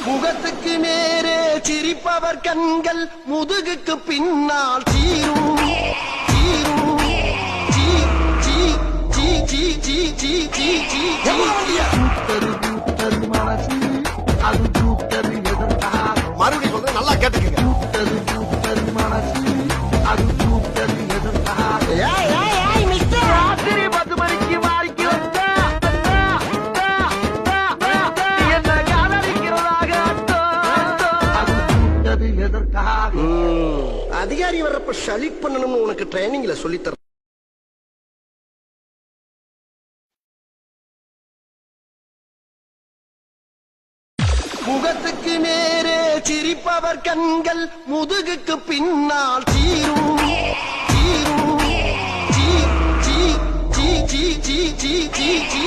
முகத்துக்கு நேரே சிரிப்பவர் கண்கள் முதுகுக்கு பின்னால் சீரும் சீரும் சீ சீ சீ சீ சீ சீ சீ சீ மனசு அது கூட்டது எதற்காக மறுபடியும் சொல்றேன், நல்லா கேட்டுக்கங்க. மனசு அது கூட்டது எதற்காக ராத்திரி 10 மணிக்கு வாய்க்கு வந்தா என்ன காதலிக்கிறதாக அது கூட்டது எதற்காக அதிகாரி வர்றப்ப ஷலிக் பண்ணணும்னு உனக்கு ட்ரைனிங்ல சொல்லித்தர. முகத்துக்கு நேரே சிரிப்பவர் கண்கள் முதுகுக்கு பின்னால் சீரும் சீரும் சீ சீ சீ சீ சீ சீ சீ